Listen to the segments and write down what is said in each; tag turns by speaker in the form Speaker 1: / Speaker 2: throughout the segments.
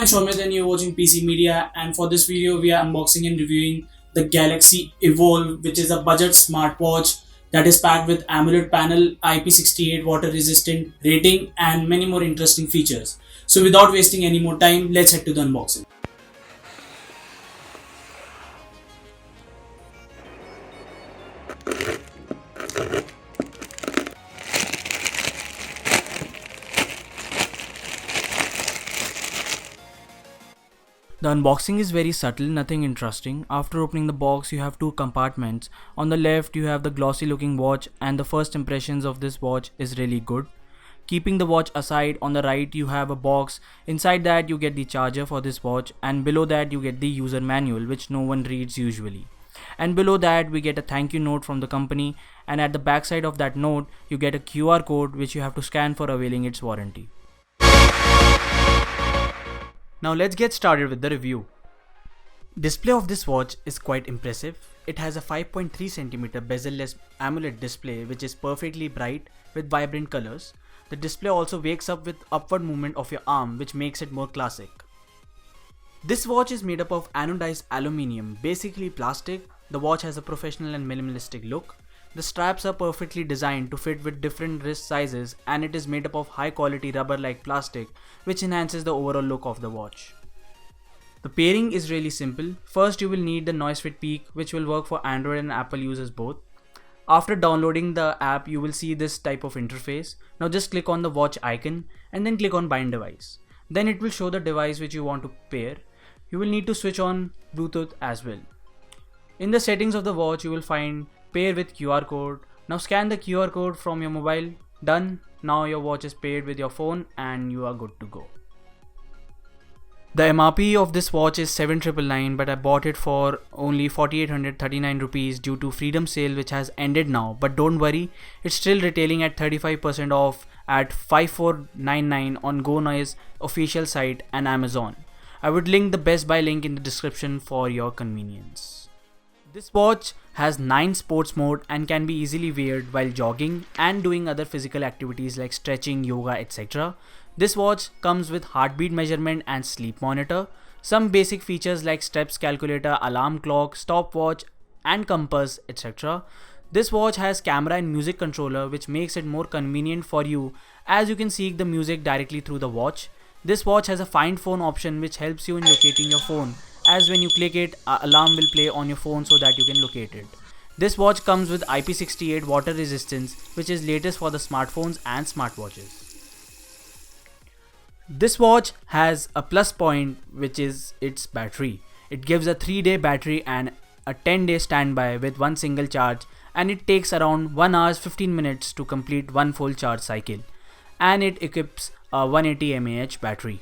Speaker 1: I'm Shaumit and you're watching PC Media, and for this video we are unboxing and reviewing the Galaxy Evolve, which is a budget smartwatch that is packed with Amoled panel, IP68 water resistant rating and many more interesting features. So without wasting any more time, let's head to the unboxing.
Speaker 2: The unboxing is very subtle, nothing interesting. After opening the box, you have two compartments. On the left, you have the glossy looking watch, and the first impressions of this watch is really good. Keeping the watch aside, on the right you have a box. Inside that you get the charger for this watch, and below that you get the user manual, which no one reads usually. And below that we get a thank you note from the company, and at the back side of that note you get a QR code which you have to scan for availing its warranty. Now let's get started with the review. Display of this watch is quite impressive. It has a 5.3cm bezel-less AMOLED display which is perfectly bright with vibrant colors. The display also wakes up with upward movement of your arm, which makes it more classic. This watch is made up of anodized aluminium, basically plastic. The watch has a professional and minimalistic look. The straps are perfectly designed to fit with different wrist sizes, and it is made up of high quality rubber like plastic, which enhances the overall look of the watch. The pairing is really simple. First you will need the NoiseFit Peak, which will work for Android and Apple users both. After downloading the app, you will see this type of interface. Now just click on the watch icon and then click on bind device. Then it will show the device which you want to pair. You will need to switch on Bluetooth as well. In the settings of the watch, you will find pair with QR code. Now scan the QR code from your mobile. Done. Now your watch is paired with your phone and you are good to go. The MRP of this watch is 7,999, but I bought it for only 4,839 rupees due to Freedom Sale, which has ended now. But don't worry, it's still retailing at 35% off at 5,499 on GONOISE official site and Amazon. I would link the Best Buy link in the description for your convenience. This watch has 9 sports mode and can be easily weared while jogging and doing other physical activities like stretching, yoga, etc. This watch comes with heartbeat measurement and sleep monitor, some basic features like steps calculator, alarm clock, stopwatch and compass, etc. This watch has camera and music controller, which makes it more convenient for you as you can seek the music directly through the watch. This watch has a find phone option which helps you in locating your phone, as when you click it, an alarm will play on your phone so that you can locate it. This watch comes with IP68 water resistance, which is latest for the smartphones and smartwatches. This watch has a plus point, which is its battery. It gives a 3-day battery and a 10-day standby with one single charge, and it takes around 1 hour 15 minutes to complete one full charge cycle, and it equips a 180 mAh battery.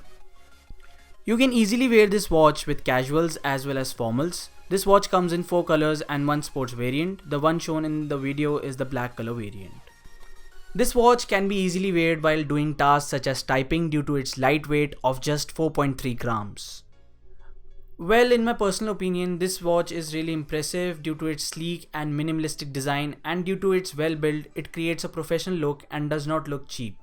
Speaker 2: You can easily wear this watch with casuals as well as formals. This watch comes in 4 colors and 1 sports variant. The one shown in the video is the black color variant. This watch can be easily weared while doing tasks such as typing due to its light weight of just 4.3 grams. Well, in my personal opinion, this watch is really impressive due to its sleek and minimalistic design, and due to its well built, it creates a professional look and does not look cheap.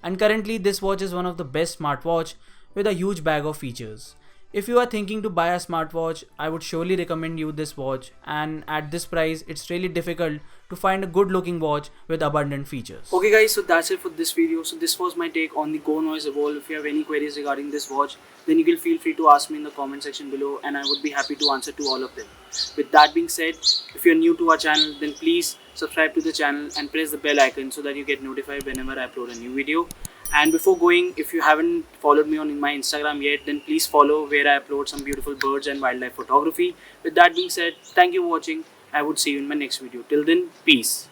Speaker 2: And currently this watch is one of the best smartwatch with a huge bag of features. If you are thinking to buy a smartwatch, I would surely recommend you this watch, and at this price it's really difficult to find a good looking watch with abundant features.
Speaker 1: Okay guys, so that's it for this video. So this was my take on the GONOISE Evolve. If you have any queries regarding this watch, then you can feel free to ask me in the comment section below, and I would be happy to answer to all of them. With that being said, if you're new to our channel, then please subscribe to the channel and press the bell icon so that you get notified whenever I upload a new video. And before going, if you haven't followed me on my Instagram yet, then please follow, where I upload some beautiful birds and wildlife photography. With that being said, thank you for watching. I would see you in my next video. Till then, peace.